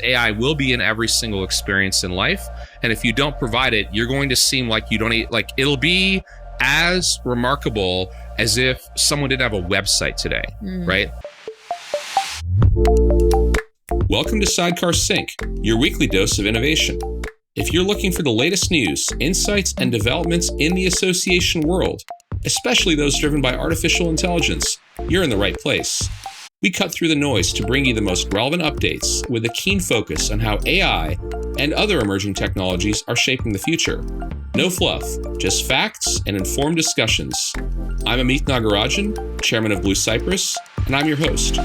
AI will be in every single experience in life. And if you don't provide it, you're going to seem like you don't need, like it'll be as remarkable as if someone didn't have a website today, right? Welcome to Sidecar Sync, your weekly dose of innovation. If you're looking for the latest news, insights, and developments in the association world, especially those driven by artificial intelligence, you're in the right place. We cut through the noise to bring you the most relevant updates with a keen focus on how AI and other emerging technologies are shaping the future. No fluff, just facts and informed discussions. I'm Amith Nagarajan, chairman of Blue Cypress, and I'm your host.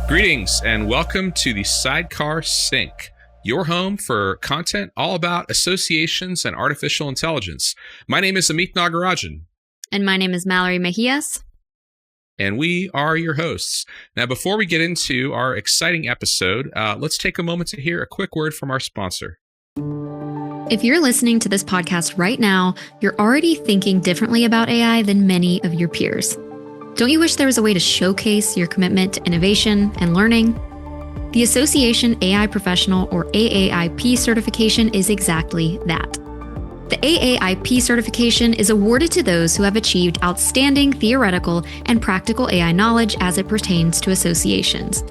Greetings and welcome to the Sidecar Sync, your home for content all about associations and artificial intelligence. My name is Amith Nagarajan. And my name is Mallory Mejias. And we are your hosts. Now, before we get into our exciting episode, let's take a moment to hear a quick word from our sponsor. If you're listening to this podcast right now, you're already thinking differently about AI than many of your peers. Don't you wish there was a way to showcase your commitment to innovation and learning? The Association AI Professional, or AAiP certification, is exactly that. The AAiP certification is awarded to those who have achieved outstanding theoretical and practical AI knowledge as it pertains to associations.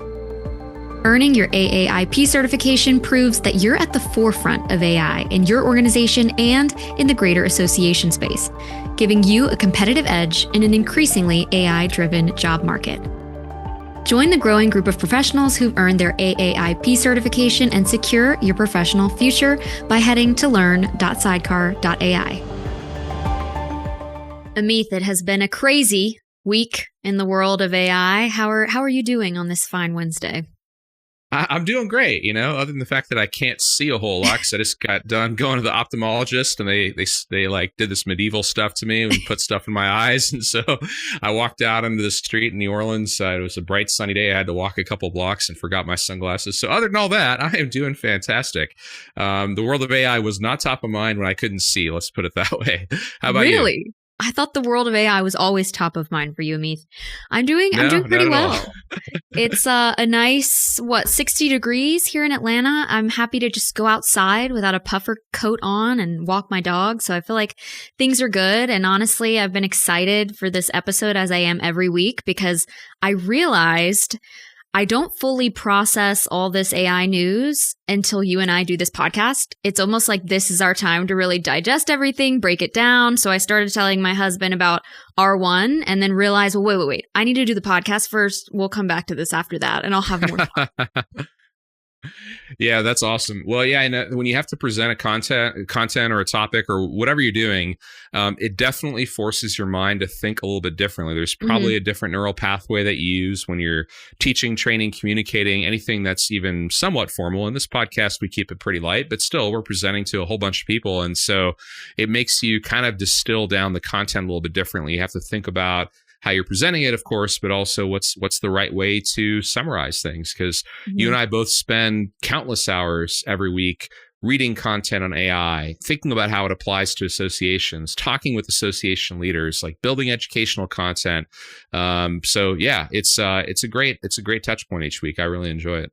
Earning your AAiP certification proves that you're at the forefront of AI in your organization and in the greater association space, giving you a competitive edge in an increasingly AI-driven job market. Join the growing group of professionals who've earned their AAiP certification and secure your professional future by heading to learn.sidecar.ai. Amith, it has been a crazy week in the world of AI. How are you doing on this fine Wednesday? I'm doing great, other than the fact that I can't see a whole lot because I just got done going to the ophthalmologist and they like did this medieval stuff to me and put stuff in my eyes. And so I walked out into the street in New Orleans. It was a bright sunny day. I had to walk a couple blocks and forgot my sunglasses. So other than all that, I am doing fantastic. The world of AI was not top of mind when I couldn't see. Let's put it that way. How about you? Really? I thought the world of AI was always top of mind for you, Amith. I'm doing pretty well. It's a nice, 60 degrees here in Atlanta. I'm happy to just go outside without a puffer coat on and walk my dog. So I feel like things are good. And honestly, I've been excited for this episode as I am every week because I realized I don't fully process all this AI news until you and I do this podcast. It's almost like this is our time to really digest everything, break it down. So I started telling my husband about R1 and then realized, well, wait. I need to do the podcast first. We'll come back to this after that and I'll have more fun. Yeah, that's awesome. Well, yeah, and when you have to present a content or a topic or whatever you're doing, it definitely forces your mind to think a little bit differently. There's probably a different neural pathway that you use when you're teaching, training, communicating, anything that's even somewhat formal. In this podcast, we keep it pretty light, but still we're presenting to a whole bunch of people. And so it makes you kind of distill down the content a little bit differently. You have to think about how you're presenting it, of course, but also what's the right way to summarize things. Because you and I both spend countless hours every week reading content on AI, thinking about how it applies to associations, talking with association leaders, like building educational content. So yeah, it's a great touch point each week. I really enjoy it.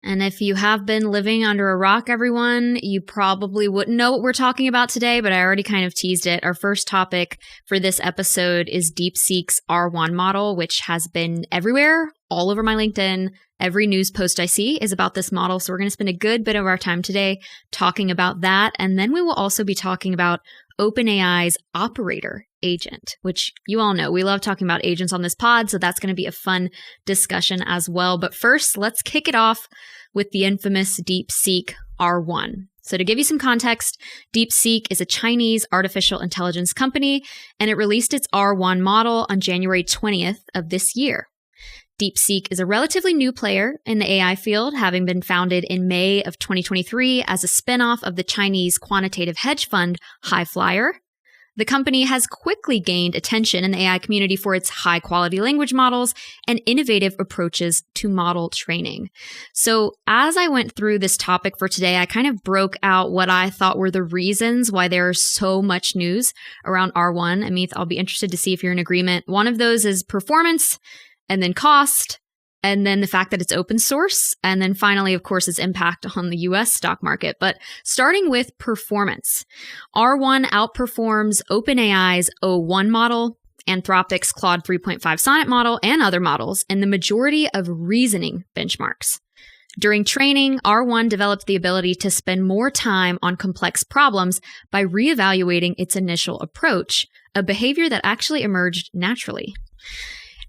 And if you have been living under a rock, everyone, you probably wouldn't know what we're talking about today, but I already kind of teased it. Our first topic for this episode is DeepSeek's R1 model, which has been everywhere, all over my LinkedIn. Every news post I see is about this model. So we're going to spend a good bit of our time today talking about that. And then we will also be talking about OpenAI's Operator agent, which you all know. We love talking about agents on this pod, so that's going to be a fun discussion as well. But first, let's kick it off with the infamous DeepSeek R1. So to give you some context, DeepSeek is a Chinese artificial intelligence company, and it released its R1 model on January 20th of this year. DeepSeek is a relatively new player in the AI field, having been founded in May of 2023 as a spinoff of the Chinese quantitative hedge fund Highflyer. The company has quickly gained attention in the AI community for its high-quality language models and innovative approaches to model training. So as I went through this topic for today, I kind of broke out what I thought were the reasons why there's so much news around R1. Amith, I'll be interested to see if you're in agreement. One of those is performance, and then cost, and then the fact that it's open source, and then finally, of course, its impact on the US stock market. But starting with performance, R1 outperforms OpenAI's O1 model, Anthropic's Claude 3.5 Sonnet model, and other models in the majority of reasoning benchmarks. During training, R1 developed the ability to spend more time on complex problems by reevaluating its initial approach, a behavior that actually emerged naturally.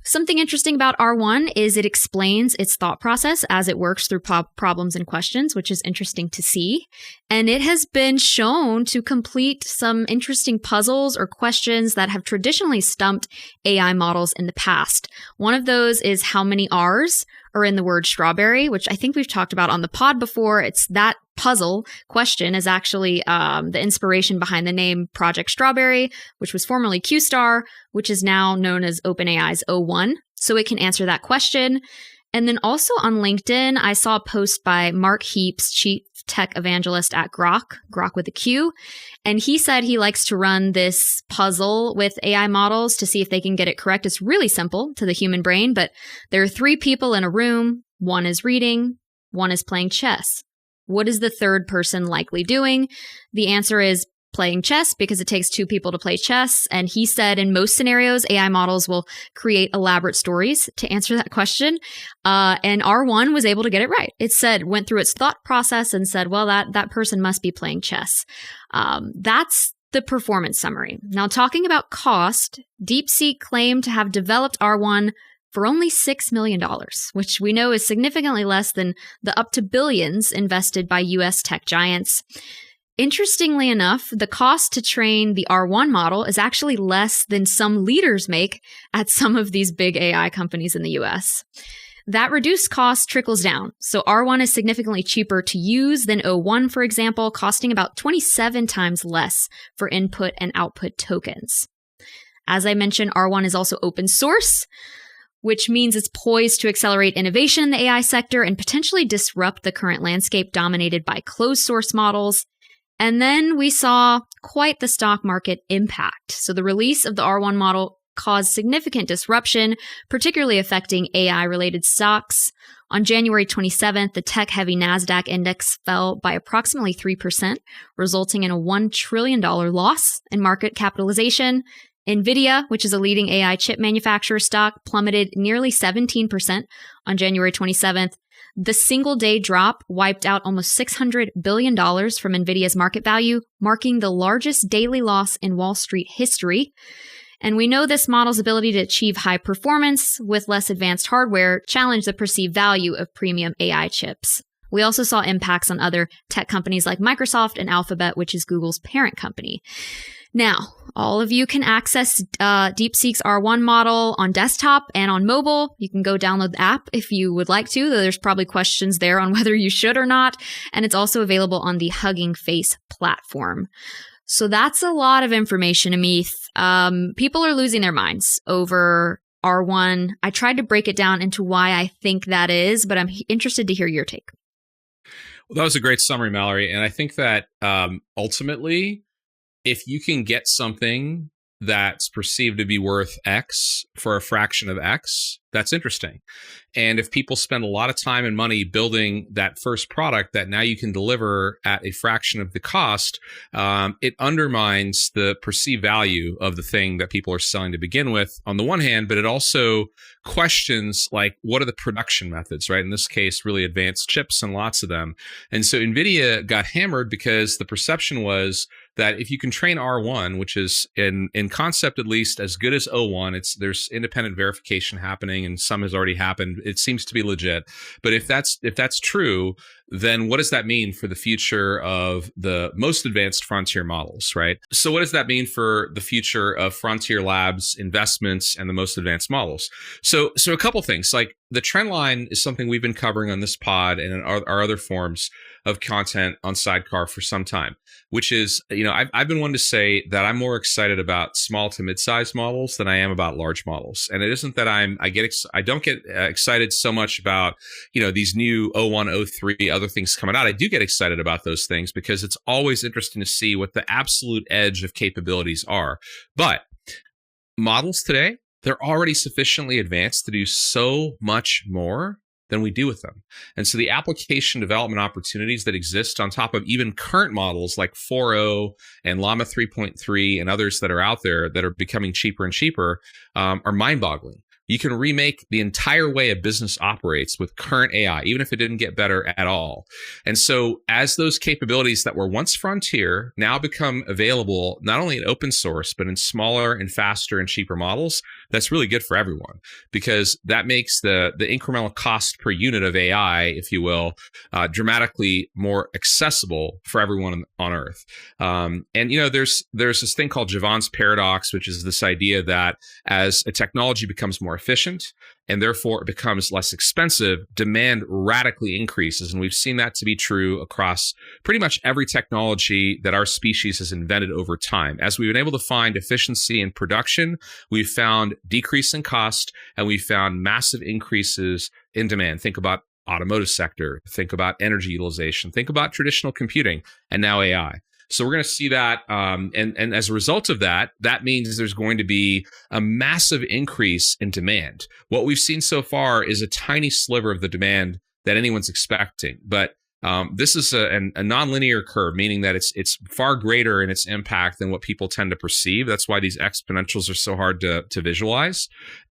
Something interesting about R1 is it explains its thought process as it works through problems and questions, which is interesting to see. And it has been shown to complete some interesting puzzles or questions that have traditionally stumped AI models in the past. One of those is how many R's are in the word strawberry, which I think we've talked about on the pod before. It's that puzzle question is actually the inspiration behind the name Project Strawberry, which was formerly QStar, which is now known as OpenAI's O1. So it can answer that question. And then also on LinkedIn, I saw a post by Mark Heaps, chief tech evangelist at Grok with a Q. And he said he likes to run this puzzle with AI models to see if they can get it correct. It's really simple to the human brain, but there are 3 people in a room. One is reading, one is playing chess. What is the third person likely doing? The answer is playing chess, because it takes 2 people to play chess. And he said in most scenarios, AI models will create elaborate stories to answer that question. And R1 was able to get it right. It went through its thought process and said, well, that person must be playing chess. That's the performance summary. Now, talking about cost, DeepSeek claimed to have developed R1 for only $6 million, which we know is significantly less than the up to billions invested by US tech giants. Interestingly enough, the cost to train the R1 model is actually less than some leaders make at some of these big AI companies in the US. That reduced cost trickles down. So R1 is significantly cheaper to use than O1, for example, costing about 27 times less for input and output tokens. As I mentioned, R1 is also open source, which means it's poised to accelerate innovation in the AI sector and potentially disrupt the current landscape dominated by closed source models. And then we saw quite the stock market impact. So the release of the R1 model caused significant disruption, particularly affecting AI-related stocks. On January 27th, the tech-heavy NASDAQ index fell by approximately 3%, resulting in a $1 trillion loss in market capitalization. NVIDIA, which is a leading AI chip manufacturer stock, plummeted nearly 17% on January 27th. The single-day drop wiped out almost $600 billion from NVIDIA's market value, marking the largest daily loss in Wall Street history. And we know this model's ability to achieve high performance with less advanced hardware challenged the perceived value of premium AI chips. We also saw impacts on other tech companies like Microsoft and Alphabet, which is Google's parent company. Now, all of you can access DeepSeek's R1 model on desktop and on mobile. You can go download the app if you would like to, though there's probably questions there on whether you should or not. And it's also available on the Hugging Face platform. So that's a lot of information, Amith. People are losing their minds over R1. I tried to break it down into why I think that is, but I'm interested to hear your take. Well, that was a great summary, Mallory. And I think that ultimately, if you can get something that's perceived to be worth X for a fraction of X, that's interesting. And if people spend a lot of time and money building that first product that now you can deliver at a fraction of the cost, it undermines the perceived value of the thing that people are selling to begin with on the one hand, but it also questions like, what are the production methods, right? In this case, really advanced chips and lots of them. And so NVIDIA got hammered because the perception was that if you can train R1, which is in concept at least as good as O1, there's independent verification happening and some has already happened. It seems to be legit. But if that's true, then what does that mean for the future of the most advanced frontier models, right? So what does that mean for the future of frontier labs, investments, and the most advanced models? So a couple things. Like the trend line is something we've been covering on this pod and in our other forms of content on Sidecar for some time, which is, I've been one to say that I'm more excited about small to mid-sized models than I am about large models. And it isn't that I don't get excited so much about, these new O1, O3, other things coming out. I do get excited about those things because it's always interesting to see what the absolute edge of capabilities are. But models today, they're already sufficiently advanced to do so much more than we do with them. And so the application development opportunities that exist on top of even current models like 4.0 and Llama 3.3 and others that are out there that are becoming cheaper and cheaper are mind-boggling. You can remake the entire way a business operates with current AI, even if it didn't get better at all. And so as those capabilities that were once frontier now become available, not only in open source, but in smaller and faster and cheaper models, that's really good for everyone, because that makes the incremental cost per unit of AI, if you will, dramatically more accessible for everyone on Earth. And, there's this thing called Javon's paradox, which is this idea that as a technology becomes more efficient and therefore it becomes less expensive, demand radically increases. And we've seen that to be true across pretty much every technology that our species has invented over time. As we've been able to find efficiency in production, we've found decrease in cost, and we've found massive increases in demand. Think about automotive sector, think about energy utilization, think about traditional computing, and now AI. So we're going to see that. And as a result of that, that means there's going to be a massive increase in demand. What we've seen so far is a tiny sliver of the demand that anyone's expecting. But this is a nonlinear curve, meaning that it's far greater in its impact than what people tend to perceive. That's why these exponentials are so hard to visualize.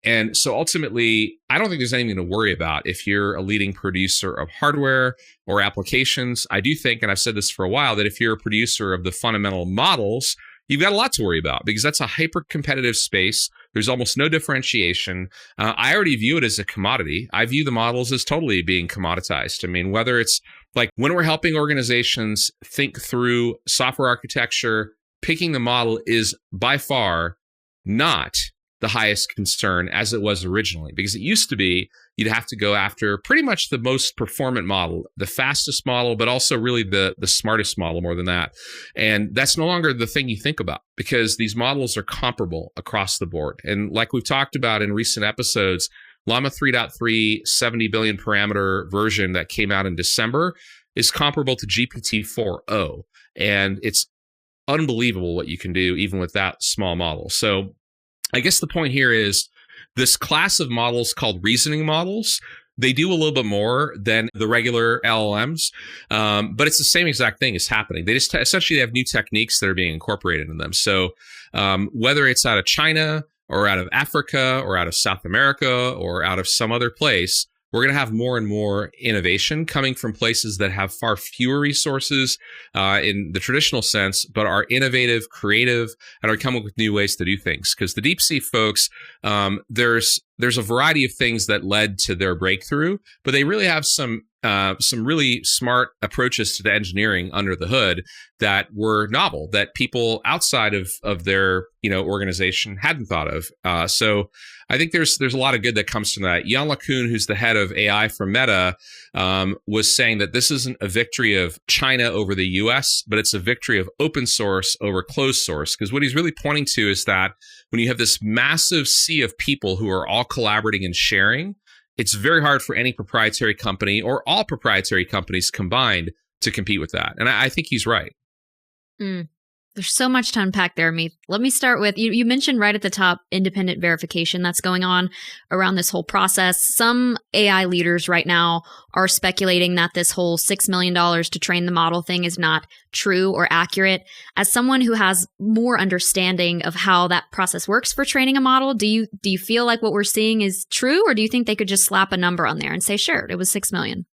And so ultimately, I don't think there's anything to worry about if you're a leading producer of hardware or applications. I do think, and I've said this for a while, that if you're a producer of the fundamental models, you've got a lot to worry about, because that's a hyper-competitive space. There's almost no differentiation. I already view it as a commodity. I view the models as totally being commoditized. I mean, whether it's like when we're helping organizations think through software architecture, picking the model is by far not the highest concern as it was originally, because it used to be you'd have to go after pretty much the most performant model, the fastest model, but also really the smartest model more than that. And that's no longer the thing you think about, because these models are comparable across the board. And like we've talked about in recent episodes, Llama 3.3 70 billion parameter version that came out in December is comparable to GPT-4o. And it's unbelievable what you can do even with that small model. So I guess the point here is this class of models called reasoning models, they do a little bit more than the regular LLMs, but it's the same exact thing is happening. They just essentially have new techniques that are being incorporated in them. So whether it's out of China or out of Africa or out of South America or out of some other place, we're going to have more and more innovation coming from places that have far fewer resources in the traditional sense, but are innovative, creative, and are coming up with new ways to do things. Because the DeepSeek folks, there's a variety of things that led to their breakthrough, but they really have some really smart approaches to the engineering under the hood that were novel, that people outside of their organization hadn't thought of. So I think there's a lot of good that comes from that. Jan LeCun, who's the head of AI for Meta, was saying that this isn't a victory of China over the US, but it's a victory of open source over closed source. Because what he's really pointing to is that when you have this massive sea of people who are all collaborating and sharing, it's very hard for any proprietary company or all proprietary companies combined to compete with that. And I think he's right. There's so much to unpack there, Amith. Let me start with, you mentioned right at the top, independent verification that's going on around this whole process. Some AI leaders right now are speculating that this whole $6 million to train the model thing is not true or accurate. As someone who has more understanding of how that process works for training a model, do you feel like what we're seeing is true, or do you think they could just slap a number on there and say, sure, it was 6 million?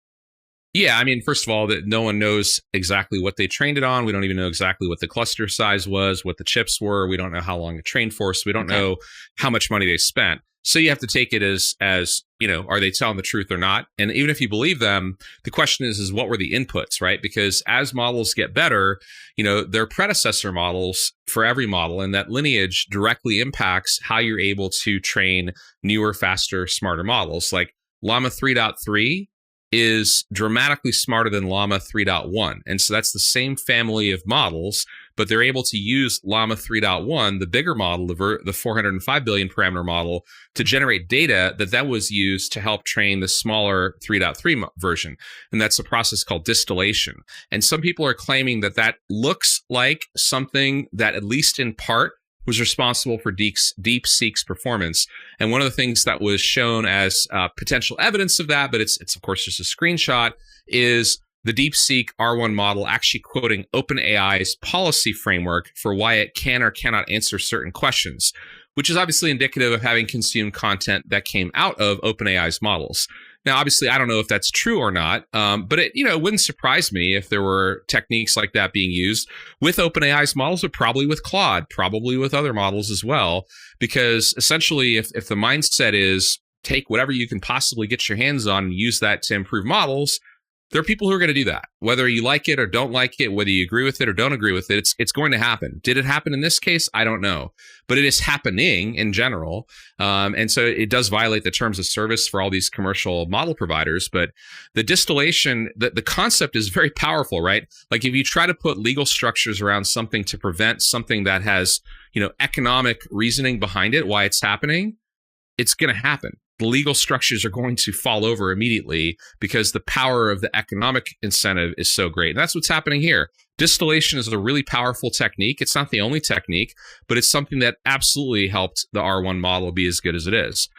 Yeah, I mean, first of all, that no one knows exactly what they trained it on. We don't even know exactly what the cluster size was, what the chips were. We don't know how long it trained for. So we don't know how much money they spent. So you have to take it as are they telling the truth or not? And even if you believe them, the question is what were the inputs, right? Because as models get better, their predecessor models for every model, and that lineage directly impacts how you're able to train newer, faster, smarter models. Like Llama 3.3 is dramatically smarter than Llama 3.1. And so that's the same family of models, but they're able to use Llama 3.1, the bigger model, the 405 billion parameter model, to generate data that was used to help train the smaller 3.3 version. And that's a process called distillation. And some people are claiming that looks like something that, at least in part, was responsible for DeepSeek's performance. And one of the things that was shown as potential evidence of that, but it's of course just a screenshot, is the DeepSeek R1 model actually quoting OpenAI's policy framework for why it can or cannot answer certain questions, which is obviously indicative of having consumed content that came out of OpenAI's models. Now, obviously, I don't know if that's true or not, but it wouldn't surprise me if there were techniques like that being used with OpenAI's models, but probably with Claude, probably with other models as well, because essentially, if the mindset is take whatever you can possibly get your hands on and use that to improve models, there are people who are going to do that, whether you like it or don't like it, whether you agree with it or don't agree with it. It's going to happen. Did it happen in this case? I don't know, but it is happening in general. And so it does violate the terms of service for all these commercial model providers. But the distillation, the concept is very powerful, right? Like if you try to put legal structures around something to prevent something that has, economic reasoning behind it, why it's happening, it's going to happen. The legal structures are going to fall over immediately because the power of the economic incentive is so great. And that's what's happening here. Distillation is a really powerful technique. It's not the only technique, but it's something that absolutely helped the R1 model be as good as it is.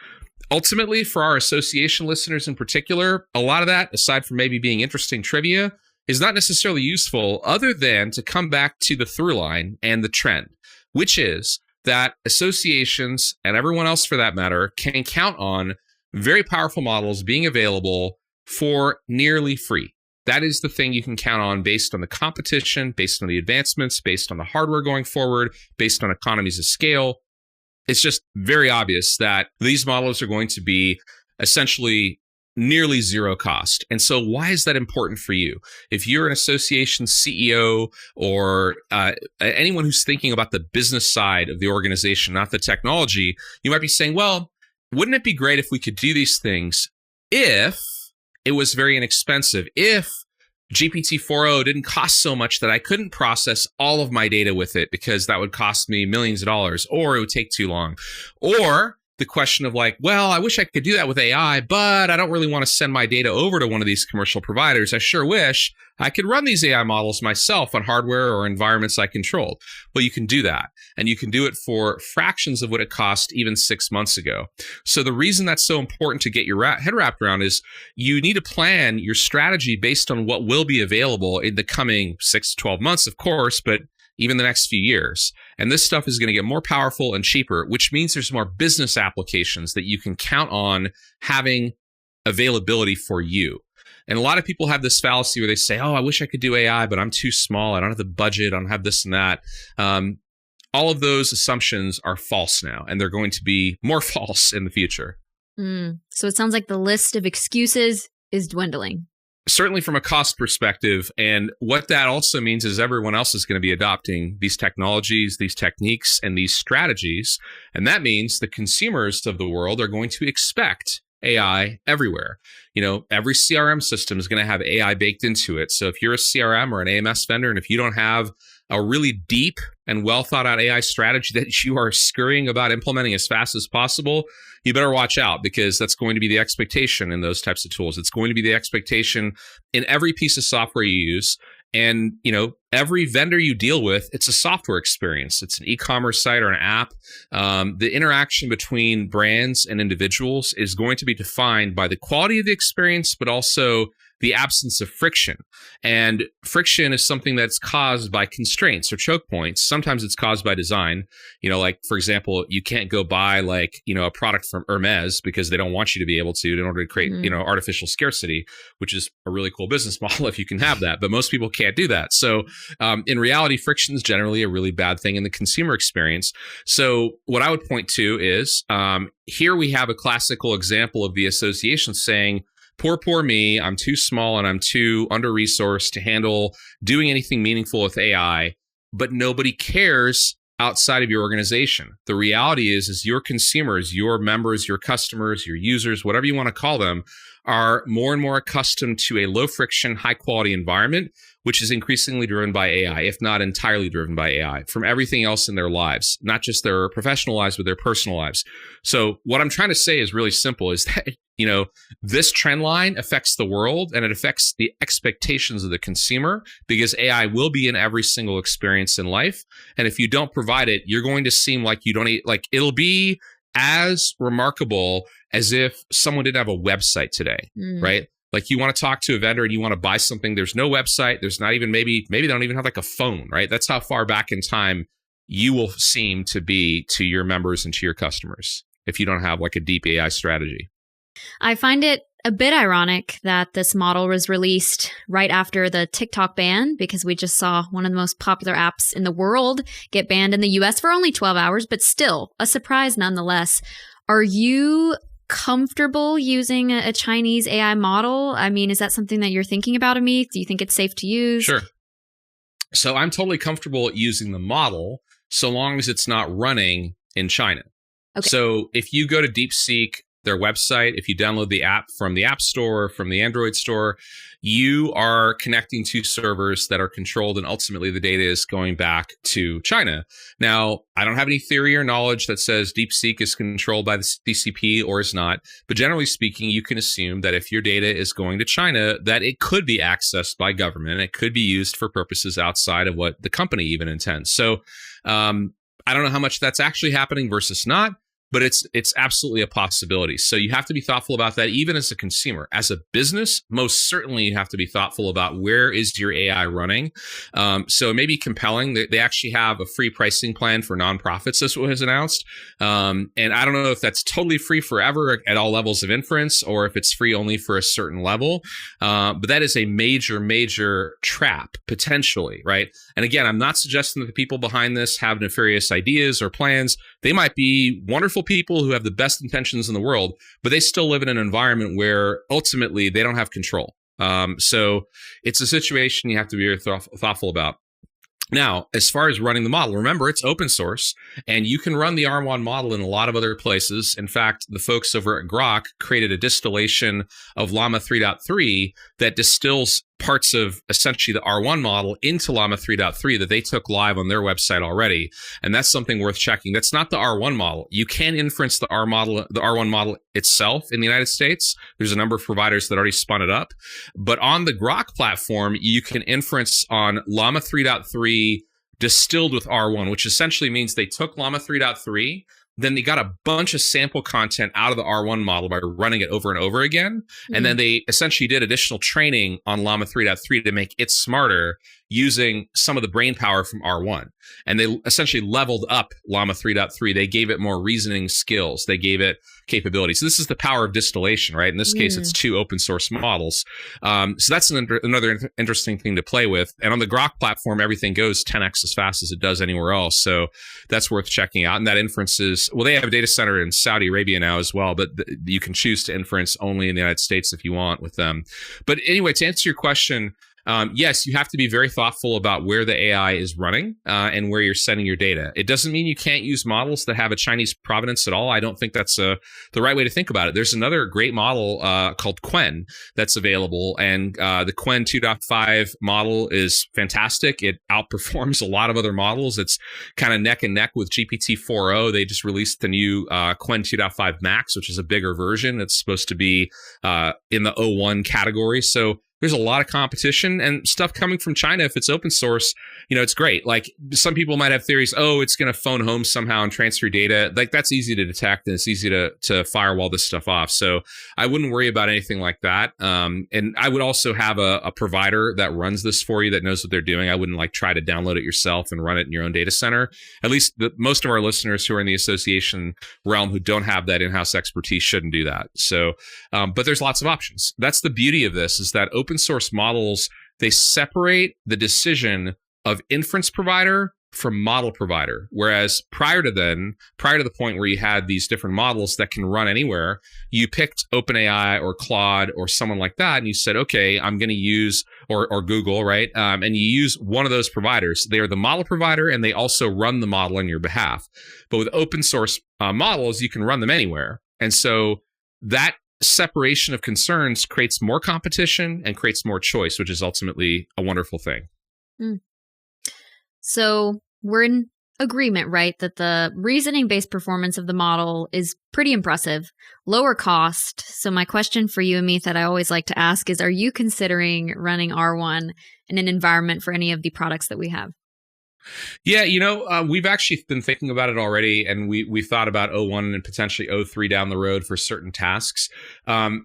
Ultimately, for our association listeners in particular, a lot of that, aside from maybe being interesting trivia, is not necessarily useful other than to come back to the through line and the trend, which is that associations and everyone else for that matter can count on very powerful models being available for nearly free. That is the thing you can count on based on the competition, based on the advancements, based on the hardware going forward, based on economies of scale. It's just very obvious that these models are going to be essentially nearly zero cost. And so why is that important for you? If you're an association CEO or anyone who's thinking about the business side of the organization, not the technology, you might be saying, well, wouldn't it be great if we could do these things if it was very inexpensive, if GPT-4o didn't cost so much that I couldn't process all of my data with it because that would cost me millions of dollars, or it would take too long, or the question of like, well, I wish I could do that with AI, but I don't really want to send my data over to one of these commercial providers. I sure wish I could run these AI models myself on hardware or environments I controlled. Well, you can do that. And you can do it for fractions of what it cost even 6 months ago. So the reason that's so important to get your head wrapped around is you need to plan your strategy based on what will be available in the coming 6 to 12 months, of course, but even the next few years. And this stuff is going to get more powerful and cheaper, which means there's more business applications that you can count on having availability for you. And a lot of people have this fallacy where they say, oh, I wish I could do AI, but I'm too small. I don't have the budget. I don't have this and that. All of those assumptions are false now, and they're going to be more false in the future. So it sounds like the list of excuses is dwindling. Certainly from a cost perspective. And what that also means is everyone else is going to be adopting these technologies, these techniques, and these strategies. And that means the consumers of the world are going to expect AI everywhere. Every CRM system is going to have AI baked into it. So if you're a CRM or an AMS vendor, and if you don't have a really deep and well thought out AI strategy that you are scurrying about implementing as fast as possible, you better watch out, because that's going to be the expectation in those types of tools. It's going to be the expectation in every piece of software you use. And, every vendor you deal with, it's a software experience. It's an e-commerce site or an app. The interaction between brands and individuals is going to be defined by the quality of the experience, but also the absence of friction. And friction is something that's caused by constraints or choke points. Sometimes it's caused by design. Like, for example, you can't go buy a product from Hermes because they don't want you to be able to in order to create, artificial scarcity, which is a really cool business model if you can have that. But most people can't do that. So in reality, friction is generally a really bad thing in the consumer experience. So what I would point to is here we have a classical example of the association saying, poor me, I'm too small and I'm too under-resourced to handle doing anything meaningful with AI, but nobody cares outside of your organization. The reality is your consumers, your members, your customers, your users, whatever you want to call them, are more and more accustomed to a low-friction, high-quality environment, which is increasingly driven by AI, if not entirely driven by AI, from everything else in their lives, not just their professional lives, but their personal lives. So what I'm trying to say is really simple, is that this trend line affects the world and it affects the expectations of the consumer because AI will be in every single experience in life. And if you don't provide it, you're going to seem like you don't it'll be as remarkable as if someone didn't have a website today, right? Like you want to talk to a vendor and you want to buy something. There's no website. There's not even maybe they don't even have like a phone, right? That's how far back in time you will seem to be to your members and to your customers if you don't have like a deep AI strategy. I find it a bit ironic that this model was released right after the TikTok ban, because we just saw one of the most popular apps in the world get banned in the US for only 12 hours, but still a surprise nonetheless. Are you comfortable using a Chinese AI model? I mean, is that something that you're thinking about, Amith? Do you think it's safe to use? Sure. So I'm totally comfortable using the model so long as it's not running in China. Okay. So if you go to DeepSeek, their website, if you download the app from the App Store, from the Android store, you are connecting to servers that are controlled, and ultimately the data is going back to China. Now, I don't have any theory or knowledge that says DeepSeek is controlled by the CCP or is not, but generally speaking, you can assume that if your data is going to China, that it could be accessed by government. It could be used for purposes outside of what the company even intends. So I don't know how much that's actually happening versus not, but it's absolutely a possibility. So you have to be thoughtful about that, even as a consumer. As a business, most certainly you have to be thoughtful about where is your AI running. So it may be compelling. They actually have a free pricing plan for nonprofits, this was announced. And I don't know if that's totally free forever at all levels of inference, or if it's free only for a certain level. But that is a major, major trap, potentially, right? And again, I'm not suggesting that the people behind this have nefarious ideas or plans. They might be wonderful people who have the best intentions in the world, but they still live in an environment where ultimately they don't have control. So it's a situation you have to be very thoughtful about. Now, as far as running the model, remember, it's open source, and you can run the R1 model in a lot of other places. In fact, the folks over at Grok created a distillation of Llama 3.3 that distills parts of essentially the R1 model into Llama 3.3 that they took live on their website already. And that's something worth checking. That's not the R1 model. You can inference the R1 model itself in the United States. There's a number of providers that already spun it up. But on the Grok platform, you can inference on Llama 3.3 distilled with R1, which essentially means they took Llama 3.3, then they got a bunch of sample content out of the R1 model by running it over and over again. Mm-hmm. And then they essentially did additional training on Llama 3.3 to make it smarter using some of the brain power from R1. And they essentially leveled up Llama 3.3. They gave it more reasoning skills. They gave it capabilities. So this is the power of distillation, right? In this case, it's two open source models. So that's another interesting thing to play with. And on the Grok platform, everything goes 10x as fast as it does anywhere else. So that's worth checking out. And that inference is, well, they have a data center in Saudi Arabia now as well, but you can choose to inference only in the United States if you want with them. But anyway, to answer your question, yes, you have to be very thoughtful about where the AI is running and where you're sending your data. It doesn't mean you can't use models that have a Chinese provenance at all. I don't think that's the right way to think about it. There's another great model called Qwen that's available, and the Qwen 2.5 model is fantastic. It outperforms a lot of other models. It's kind of neck and neck with GPT-4o. They just released the new Qwen 2.5 Max, which is a bigger version. It's supposed to be in the O1 category. So there's a lot of competition and stuff coming from China. If it's open source, it's great. Like some people might have theories, it's going to phone home somehow and transfer data. Like that's easy to detect and it's easy to firewall this stuff off. So I wouldn't worry about anything like that. And I would also have a provider that runs this for you that knows what they're doing. I wouldn't try to download it yourself and run it in your own data center. At least most of our listeners who are in the association realm who don't have that in-house expertise shouldn't do that. So, but there's lots of options. That's the beauty of this, is that open source models, they separate the decision of inference provider from model provider. Whereas prior to the point where you had these different models that can run anywhere, you picked OpenAI or Claude or someone like that, and you said, okay, I'm going to use, or Google, right? And you use one of those providers. They are the model provider, and they also run the model on your behalf. But with open source models, you can run them anywhere. And so that separation of concerns creates more competition and creates more choice, which is ultimately a wonderful thing. So we're in agreement, right, that the reasoning-based performance of the model is pretty impressive, lower cost. So my question for you, Amith, that I always like to ask is, are you considering running R1 in an environment for any of the products that we have? Yeah, we've actually been thinking about it already, and we thought about O1 and potentially O3 down the road for certain tasks.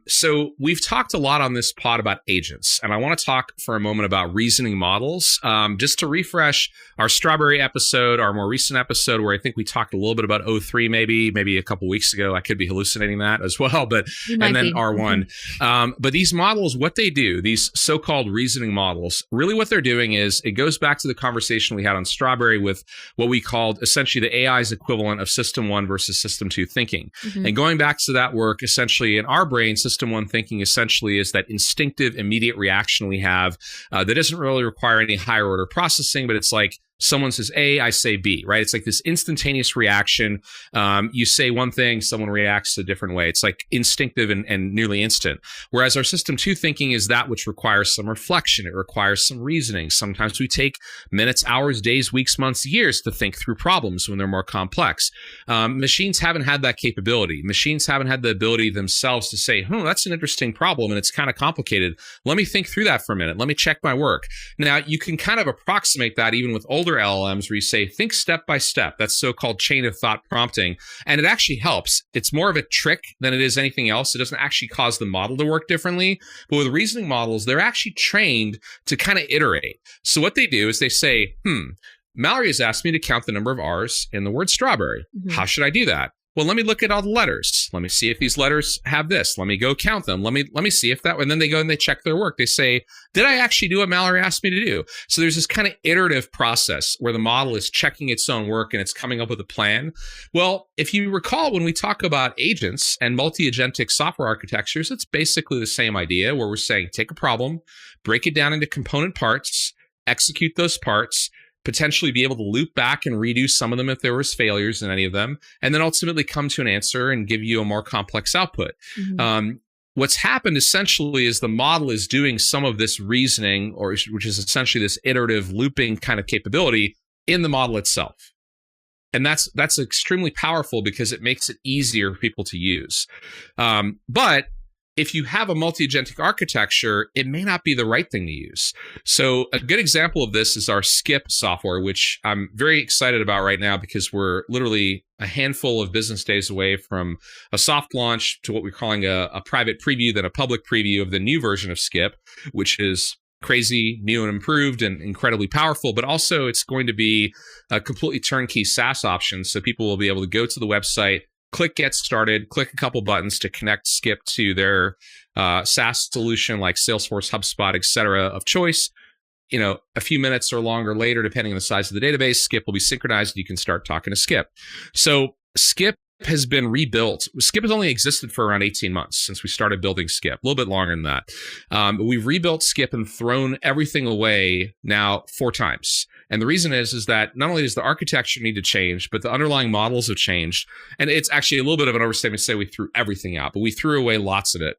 So we've talked a lot on this pod about agents, and I want to talk for a moment about reasoning models. Just to refresh our Strawberry episode, our more recent episode, where I think we talked a little bit about O3 maybe a couple weeks ago. I could be hallucinating that as well, and then R1. But these models, what they do, these so-called reasoning models, really what they're doing is, it goes back to the conversation we had on Strawberry with what we called essentially the AI's equivalent of System 1 versus System 2 thinking. And going back to that work, essentially in our brain, System 1 thinking essentially is that instinctive, immediate reaction we have that doesn't really require any higher order processing, but it's like, someone says A, I say B, right? It's like this instantaneous reaction. You say one thing, someone reacts a different way. It's like instinctive and nearly instant. Whereas our System 2 thinking is that which requires some reflection. It requires some reasoning. Sometimes we take minutes, hours, days, weeks, months, years to think through problems when they're more complex. Machines haven't had that capability. Machines haven't had the ability themselves to say, that's an interesting problem and it's kind of complicated. Let me think through that for a minute. Let me check my work. Now, you can kind of approximate that even with older LLMs where you say, think step by step. That's so-called chain of thought prompting. And it actually helps. It's more of a trick than it is anything else. It doesn't actually cause the model to work differently. But with reasoning models, they're actually trained to kind of iterate. So what they do is they say, Mallory has asked me to count the number of R's in the word strawberry. How should I do that? Well, let me look at all the letters. Let me see if these letters have this. Let me go count them. Let me see if that, and then they go and they check their work. They say, did I actually do what Mallory asked me to do? So there's this kind of iterative process where the model is checking its own work and it's coming up with a plan. Well, if you recall, when we talk about agents and multi-agentic software architectures, it's basically the same idea where we're saying, take a problem, break it down into component parts, execute those parts, potentially be able to loop back and redo some of them if there was failures in any of them, and then ultimately come to an answer and give you a more complex output. What's happened essentially is the model is doing some of this reasoning, which is essentially this iterative looping kind of capability in the model itself. And that's extremely powerful because it makes it easier for people to use. But if you have a multi-agentic architecture, it may not be the right thing to use. So a good example of this is our Skip software, which I'm very excited about right now because we're literally a handful of business days away from a soft launch to what we're calling a private preview, then a public preview of the new version of Skip, which is crazy, new and improved and incredibly powerful, but also it's going to be a completely turnkey SaaS option. So people will be able to go to the website, click Get Started, click a couple buttons to connect Skip to their SaaS solution like Salesforce, HubSpot, etc. of choice. A few minutes or longer later, depending on the size of the database, Skip will be synchronized. You can start talking to Skip. So Skip has been rebuilt. Skip has only existed for around 18 months since we started building Skip, a little bit longer than that. But we've rebuilt Skip and thrown everything away now 4 times. And the reason is that not only does the architecture need to change, but the underlying models have changed. And it's actually a little bit of an overstatement to say we threw everything out, but we threw away lots of it.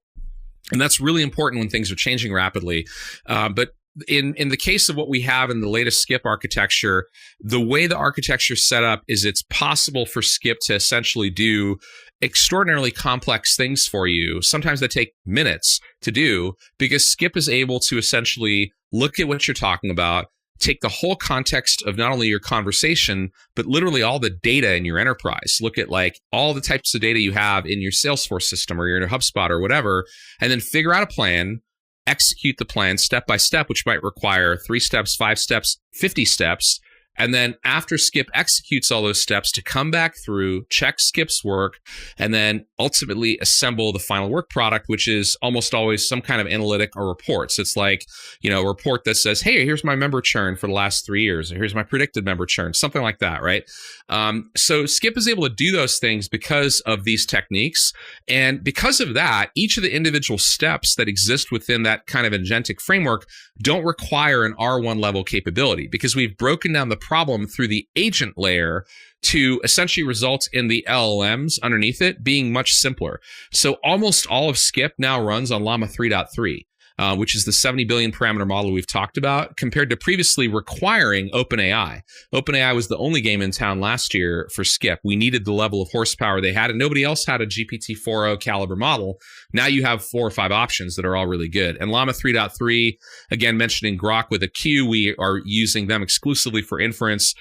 And that's really important when things are changing rapidly. But in the case of what we have in the latest Skip architecture, the way the architecture is set up is it's possible for Skip to essentially do extraordinarily complex things for you. Sometimes that take minutes to do because Skip is able to essentially look at what you're talking about, take the whole context of not only your conversation, but literally all the data in your enterprise. Look at like all the types of data you have in your Salesforce system or your HubSpot or whatever, and then figure out a plan, execute the plan step by step, which might require 3 steps, 5 steps, 50 steps. And then after Skip executes all those steps to come back through, check Skip's work, and then ultimately assemble the final work product, which is almost always some kind of analytic or report. So it's like, a report that says, hey, here's my member churn for the last 3 years, or here's my predicted member churn, something like that, right? So Skip is able to do those things because of these techniques. And because of that, each of the individual steps that exist within that kind of agentic framework don't require an R1 level capability because we've broken down the problem through the agent layer to essentially result in the LLMs underneath it being much simpler. So almost all of Skip now runs on Llama 3.3. which is the 70 billion parameter model we've talked about, compared to previously requiring OpenAI. OpenAI was the only game in town last year for Skip. We needed the level of horsepower they had, and nobody else had a GPT-4o caliber model. Now you have 4 or 5 options that are all really good. And Llama 3.3, again, mentioning Grok with a Q, we are using them exclusively for inference.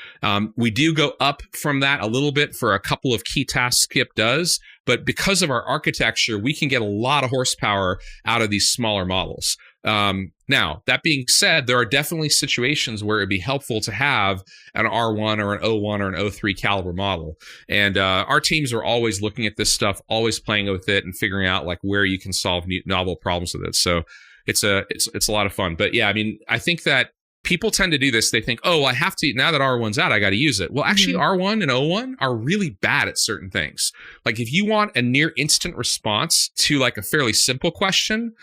We do go up from that a little bit for a couple of key tasks Skip does, but because of our architecture, we can get a lot of horsepower out of these smaller models. Now, that being said, there are definitely situations where it'd be helpful to have an R1 or an O1 or an O3 caliber model. And our teams are always looking at this stuff, always playing with it and figuring out like where you can solve novel problems with it. So it's a lot of fun. But yeah, I mean, I think that people tend to do this. They think, oh, I have to, now that R1's out, I got to use it. Well, actually, R1 and O1 are really bad at certain things. Like if you want a near instant response to like a fairly simple question,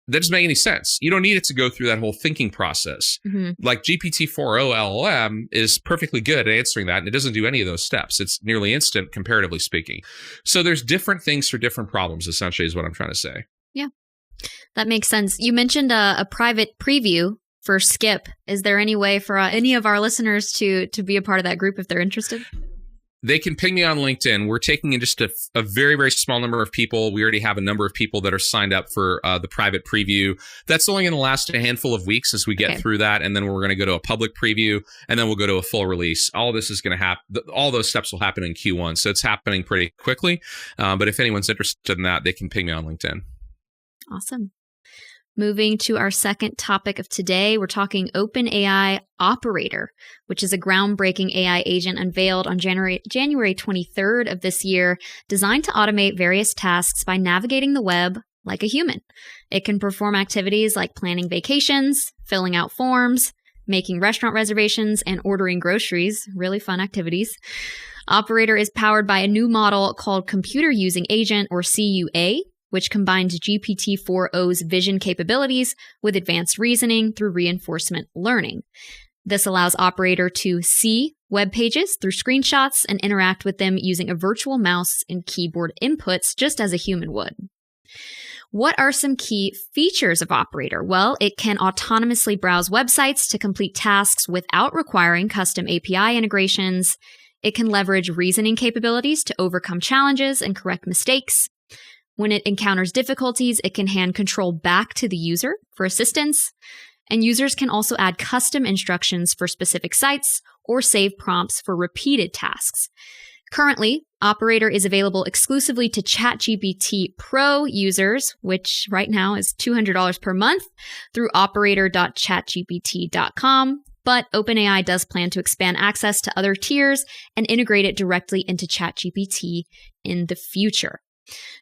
that doesn't make any sense. You don't need it to go through that whole thinking process. Like GPT-4o LLM is perfectly good at answering that, and it doesn't do any of those steps. It's nearly instant, comparatively speaking. So there's different things for different problems, essentially, is what I'm trying to say. Yeah, that makes sense. You mentioned a private preview for Skip. Is there any way for any of our listeners to be a part of that group if they're interested? They can ping me on LinkedIn. We're taking in just a very, very small number of people. We already have a number of people that are signed up for the private preview. That's only going to last a handful of weeks as we get through that. And then we're going to go to a public preview, and then we'll go to a full release. All this is going to happen. All those steps will happen in Q1. So it's happening pretty quickly. But if anyone's interested in that, they can ping me on LinkedIn. Awesome. Moving to our second topic of today, we're talking OpenAI Operator, which is a groundbreaking AI agent unveiled on January 23rd of this year, designed to automate various tasks by navigating the web like a human. It can perform activities like planning vacations, filling out forms, making restaurant reservations, and ordering groceries. Really fun activities. Operator is powered by a new model called Computer Using Agent, or CUA, which combines GPT-4o's vision capabilities with advanced reasoning through reinforcement learning. This allows Operator to see web pages through screenshots and interact with them using a virtual mouse and keyboard inputs, just as a human would. What are some key features of Operator? Well, it can autonomously browse websites to complete tasks without requiring custom API integrations. It can leverage reasoning capabilities to overcome challenges and correct mistakes. When it encounters difficulties, it can hand control back to the user for assistance. And users can also add custom instructions for specific sites or save prompts for repeated tasks. Currently, Operator is available exclusively to ChatGPT Pro users, which right now is $200 per month, through operator.chatgpt.com. But OpenAI does plan to expand access to other tiers and integrate it directly into ChatGPT in the future.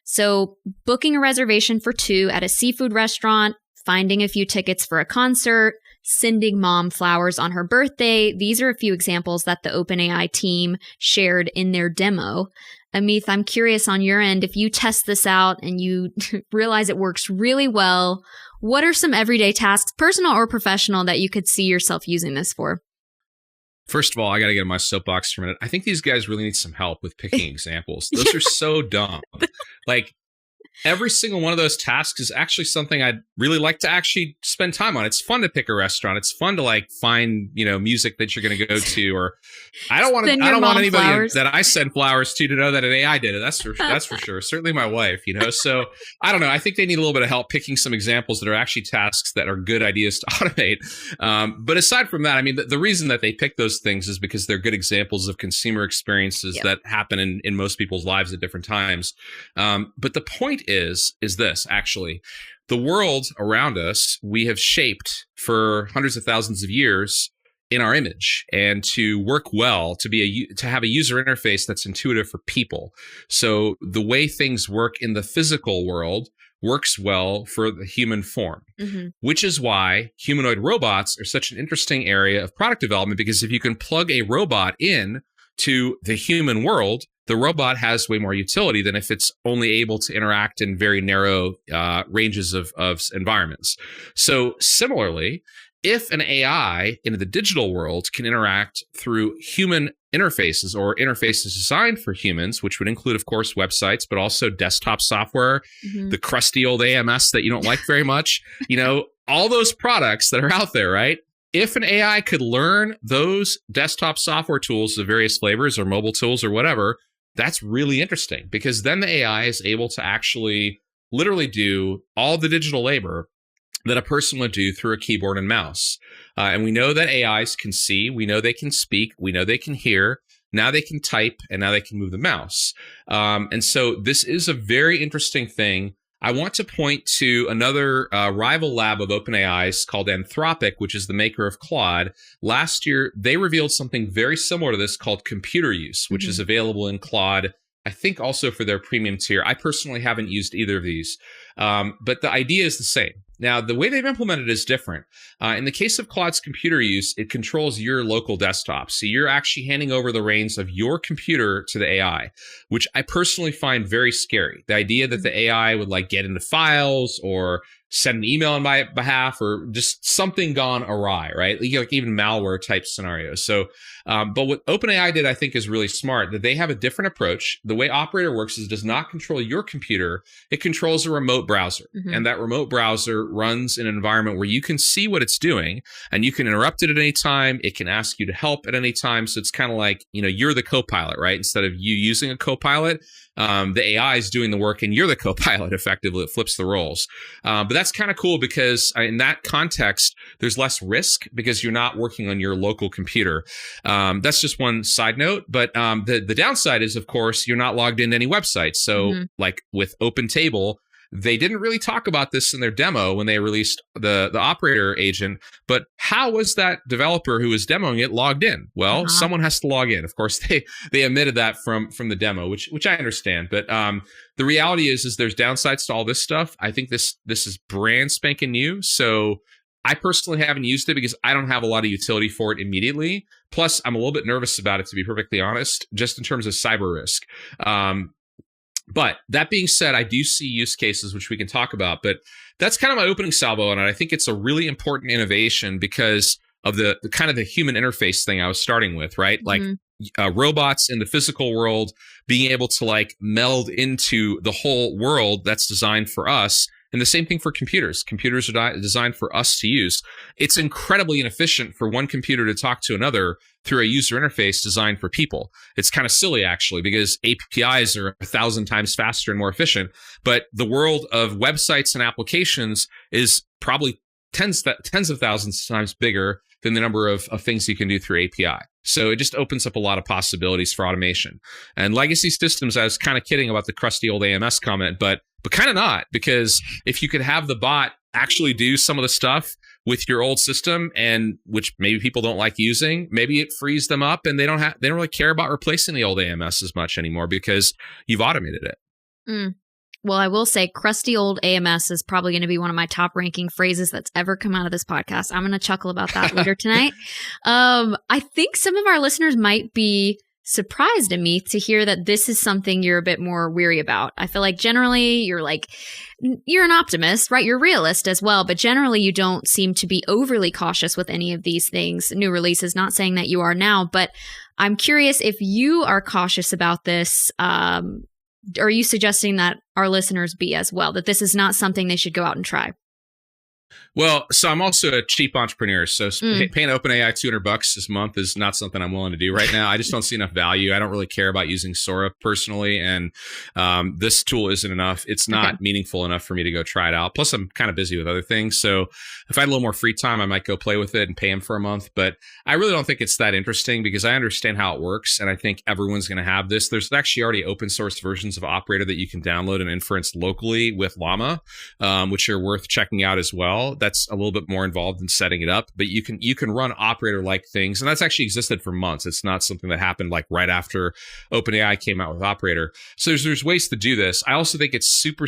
So booking a reservation for 2 at a seafood restaurant, finding a few tickets for a concert, sending mom flowers on her birthday. These are a few examples that the OpenAI team shared in their demo. Amith, I'm curious on your end, if you test this out and you realize it works really well, what are some everyday tasks, personal or professional, that you could see yourself using this for? First of all, I got to get in my soapbox for a minute. I think these guys really need some help with picking examples. Those are so dumb. Like, every single one of those tasks is actually something I'd really like to actually spend time on. It's fun to pick a restaurant. It's fun to like find, music that you're going to go to, or I don't want anybody flowers. That I send flowers to know that an AI did it. That's for sure. Certainly my wife, So I don't know. I think they need a little bit of help picking some examples that are actually tasks that are good ideas to automate. But aside from that, I mean, the reason that they pick those things is because they're good examples of consumer experiences that happen in most people's lives at different times. But the point is this, actually. The world around us, we have shaped for hundreds of thousands of years in our image, and to work well, to have a user interface that's intuitive for people. So the way things work in the physical world works well for the human form, which is why humanoid robots are such an interesting area of product development, because if you can plug a robot in to the human world, the robot has way more utility than if it's only able to interact in very narrow ranges of environments. So similarly, if an AI in the digital world can interact through human interfaces or interfaces designed for humans, which would include, of course, websites, but also desktop software, the crusty old AMS that you don't like very much, all those products that are out there, right? If an AI could learn those desktop software tools of various flavors or mobile tools or whatever, that's really interesting, because then the AI is able to actually literally do all the digital labor that a person would do through a keyboard and mouse. And we know that AIs can see, we know they can speak, we know they can hear, now they can type, and now they can move the mouse. And so this is a very interesting thing. I want to point to another rival lab of OpenAI's called Anthropic, which is the maker of Claude. Last year, they revealed something very similar to this called computer use, which is available in Claude, I think also for their premium tier. I personally haven't used either of these, but the idea is the same. Now, the way they've implemented it is different. In the case of Claude's computer use, it controls your local desktop. So you're actually handing over the reins of your computer to the AI, which I personally find very scary. The idea that the AI would get into files or send an email on my behalf or just something gone awry, right? Even malware type scenarios. So, but what OpenAI did, I think, is really smart, that they have a different approach. The way Operator works is it does not control your computer. It controls a remote browser. And that remote browser runs in an environment where you can see what it's doing and you can interrupt it at any time. It can ask you to help at any time. So it's kind of like, you're the co-pilot, right? Instead of you using a co-pilot, the AI is doing the work and you're the co-pilot. Effectively, it flips the roles. But that's kind of cool because in that context, there's less risk because you're not working on your local computer. That's just one side note. But the downside is, of course, you're not logged into any websites. So like with OpenTable, they didn't really talk about this in their demo when they released the operator agent, but how was that developer who was demoing it logged in? Well, someone has to log in. Of course, they omitted that from the demo, which I understand. But the reality is there's downsides to all this stuff. I think this is brand spanking new. So I personally haven't used it because I don't have a lot of utility for it immediately. Plus, I'm a little bit nervous about it, to be perfectly honest, just in terms of cyber risk. But that being said, I do see use cases which we can talk about, but that's kind of my opening salvo on it. I think it's a really important innovation because of the kind of the human interface thing I was starting with, right? Like robots in the physical world being able to meld into the whole world that's designed for us. And the same thing for computers. Computers are designed for us to use. It's incredibly inefficient for one computer to talk to another through a user interface designed for people. It's kind of silly, actually, because APIs are 1,000 times faster and more efficient. But the world of websites and applications is probably tens of thousands of times bigger than the number of things you can do through API. So it just opens up a lot of possibilities for automation. And legacy systems, I was kind of kidding about the crusty old AMS comment, but kind of not, because if you could have the bot actually do some of the stuff with your old system, and which maybe people don't like using, maybe it frees them up and they don't really care about replacing the old AMS as much anymore because you've automated it. Well, I will say crusty old AMS is probably going to be one of my top ranking phrases that's ever come out of this podcast. I'm going to chuckle about that later tonight. I think some of our listeners might be surprised, Amith, to hear that this is something you're a bit more weary about. I feel like generally you're an optimist, right? You're a realist as well, but generally you don't seem to be overly cautious with any of these things, new releases, not saying that you are now, but I'm curious if you are cautious about this. Are you suggesting that our listeners be as well, that this is not something they should go out and try? Well, so I'm also a cheap entrepreneur. So paying OpenAI $200 this month is not something I'm willing to do right now. I just don't see enough value. I don't really care about using Sora personally. And this tool isn't enough. It's not meaningful enough for me to go try it out. Plus, I'm kind of busy with other things. So if I had a little more free time, I might go play with it and pay him for a month. But I really don't think it's that interesting because I understand how it works. And I think everyone's going to have this. There's actually already open source versions of Operator that you can download and inference locally with Llama, which are worth checking out as well. That's a little bit more involved in setting it up, but you can run Operator-like things, and that's actually existed for months. It's not something that happened right after OpenAI came out with Operator. So there's ways to do this. I also think it's super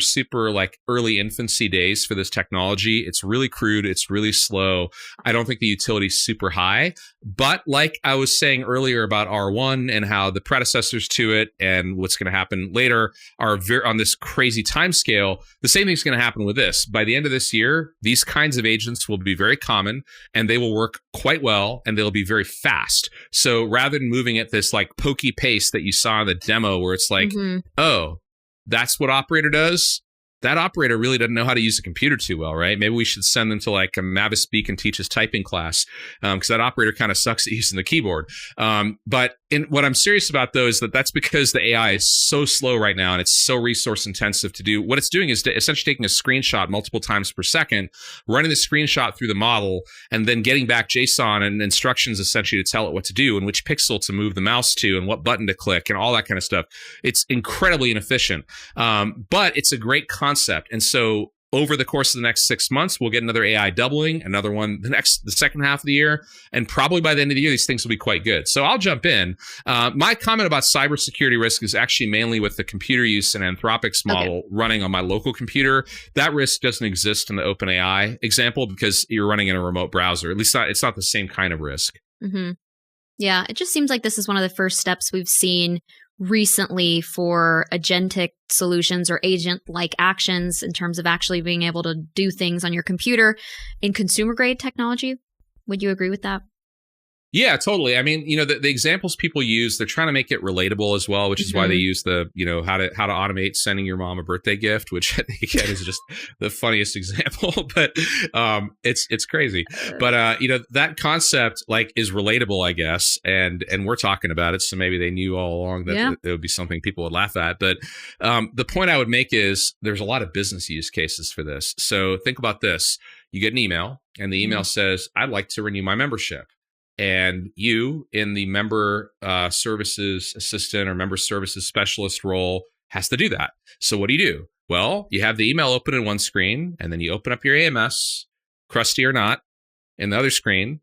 early infancy days for this technology. It's really crude. It's really slow. I don't think the utility is super high, but like I was saying earlier about R1 and how the predecessors to it and what's going to happen later are on this crazy time scale, the same thing's going to happen with this. By the end of this year, these kinds kinds of agents will be very common, and they will work quite well, and they'll be very fast. So rather than moving at this like pokey pace that you saw in the demo where it's like, oh, that's what Operator does? That operator really doesn't know how to use a computer too well, right? Maybe we should send them to like a Mavis Speak and Teach Us typing class, because that operator kind of sucks at using the keyboard. But what I'm serious about, though, is that's because the AI is so slow right now and it's so resource intensive to do. What it's doing is essentially taking a screenshot multiple times per second, running the screenshot through the model, and then getting back JSON and instructions essentially to tell it what to do and which pixel to move the mouse to and what button to click and all that kind of stuff. It's incredibly inefficient, but it's a great concept. And so over the course of the next 6 months, we'll get another AI doubling, another one the second half of the year, and probably by the end of the year, these things will be quite good. So I'll jump in. My comment about cybersecurity risk is actually mainly with the computer use and Anthropic's model running on my local computer. That risk doesn't exist in the OpenAI example because you're running in a remote browser. At least it's not the same kind of risk. Mm-hmm. Yeah, it just seems like this is one of the first steps we've seen recently for agentic solutions or agent-like actions in terms of actually being able to do things on your computer in consumer-grade technology. Would you agree with that? Yeah, totally. I mean, the examples people use, they're trying to make it relatable as well, which is why they use the, how to automate sending your mom a birthday gift, which I think again is just the funniest example, but it's crazy. But that concept like is relatable, I guess, and we're talking about it, so maybe they knew all along that it would be something people would laugh at. But the point I would make is there's a lot of business use cases for this. So think about this: you get an email, and the email says, "I'd like to renew my membership." And you, in the member services assistant or member services specialist role, has to do that. So what do? Well, you have the email open in one screen, and then you open up your AMS, crusty or not, in the other screen.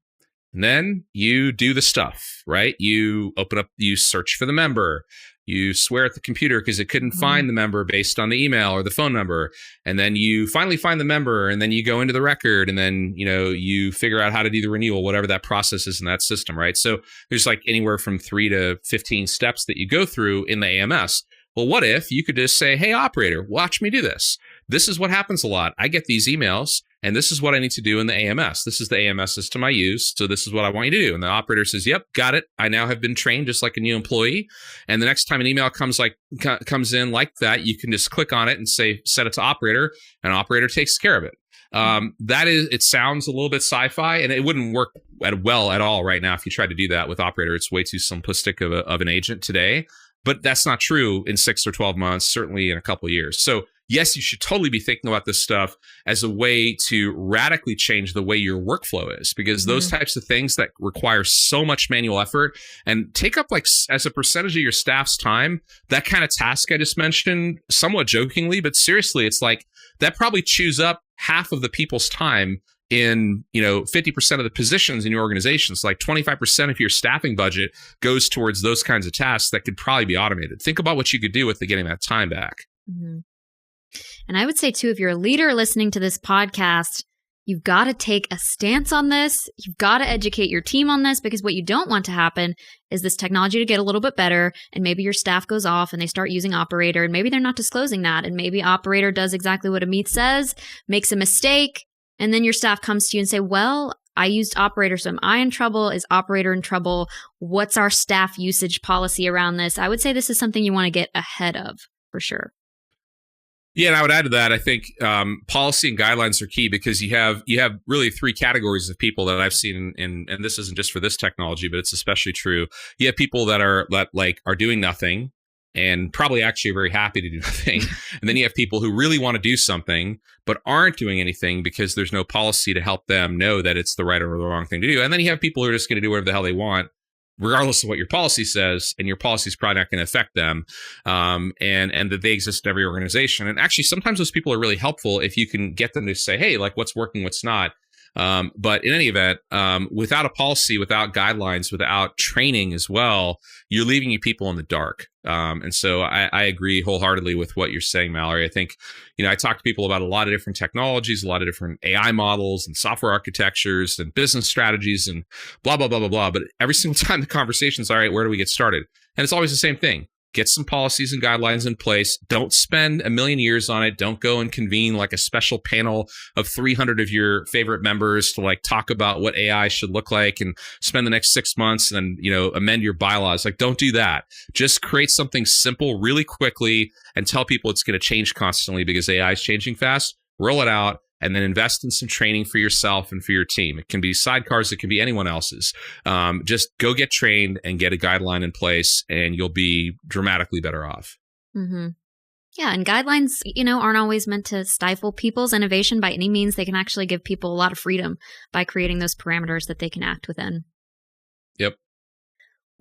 And then you do the stuff, right? You open up, you search for the member. You swear at the computer because it couldn't find the member based on the email or the phone number. And then you finally find the member, and then you go into the record, and then, you figure out how to do the renewal, whatever that process is in that system, right? So there's like anywhere from 3 to 15 steps that you go through in the AMS. Well, what if you could just say, hey, operator, watch me do this. This is what happens a lot. I get these emails, and this is what I need to do in the AMS. This is the AMS system I use, so this is what I want you to do. And the operator says, yep, got it. I now have been trained just like a new employee. And the next time an email comes in like that, you can just click on it and say, set it to operator, and operator takes care of it. It sounds a little bit sci-fi, and it wouldn't work well at all right now if you tried to do that with operator. It's way too simplistic of an agent today. But that's not true in 6 or 12 months, certainly in a couple of years. So yes, you should totally be thinking about this stuff as a way to radically change the way your workflow is, because those types of things that require so much manual effort and take up like as a percentage of your staff's time, that kind of task I just mentioned, somewhat jokingly, but seriously, it's like that probably chews up half of the people's time in 50% of the positions in your organization. So like 25% of your staffing budget goes towards those kinds of tasks that could probably be automated. Think about what you could do with getting that time back. And I would say too, if you're a leader listening to this podcast, you've got to take a stance on this. You've got to educate your team on this, because what you don't want to happen is this technology to get a little bit better, and maybe your staff goes off and they start using Operator, and maybe they're not disclosing that, and maybe Operator does exactly what Amith says, makes a mistake, and then your staff comes to you and say, well, I used Operator, so am I in trouble? Is Operator in trouble? What's our staff usage policy around this? I would say this is something you want to get ahead of, for sure. Yeah, and I would add to that, I think policy and guidelines are key, because you have really 3 categories of people that I've seen and this isn't just for this technology, but it's especially true. You have people that are doing nothing and probably actually are very happy to do nothing. And then you have people who really want to do something but aren't doing anything because there's no policy to help them know that it's the right or the wrong thing to do. And then you have people who are just going to do whatever the hell they want, regardless of what your policy says, and your policy is probably not going to affect them, and that they exist in every organization. And actually, sometimes those people are really helpful if you can get them to say, hey, like, what's working, what's not. But in any event, without a policy, without guidelines, without training as well, you're leaving you people in the dark. And so I agree wholeheartedly with what you're saying, Mallory. I think, I talk to people about a lot of different technologies, a lot of different AI models and software architectures and business strategies and blah, blah, blah, blah, blah. But every single time the conversation's, all right, where do we get started? And it's always the same thing. get some policies and guidelines in place. Don't spend a million years on it. Don't go and convene like a special panel of 300 of your favorite members to like talk about what AI should look like and spend the next 6 months and, amend your bylaws. Like, don't do that. Just create something simple really quickly and tell people it's going to change constantly because AI is changing fast. Roll it out. And then invest in some training for yourself and for your team. It can be Sidecar's, it can be anyone else's. Just go get trained and get a guideline in place, and you'll be dramatically better off. Mm-hmm. Yeah, and guidelines, aren't always meant to stifle people's innovation by any means. They can actually give people a lot of freedom by creating those parameters that they can act within. Yep.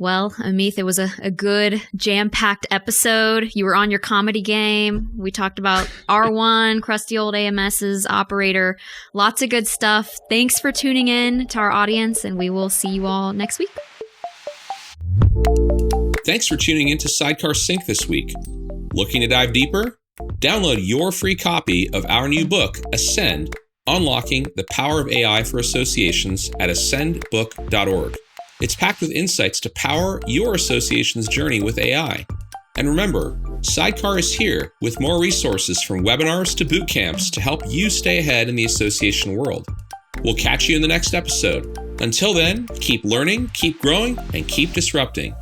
Well, Amith, it was a good jam-packed episode. You were on your comedy game. We talked about R1, crusty old AMS's Operator. Lots of good stuff. Thanks for tuning in to our audience, and we will see you all next week. Thanks for tuning in to Sidecar Sync this week. Looking to dive deeper? Download your free copy of our new book, Ascend, Unlocking the Power of AI for Associations at ascendbook.org. It's packed with insights to power your association's journey with AI. And remember, Sidecar is here with more resources from webinars to boot camps to help you stay ahead in the association world. We'll catch you in the next episode. Until then, keep learning, keep growing, and keep disrupting.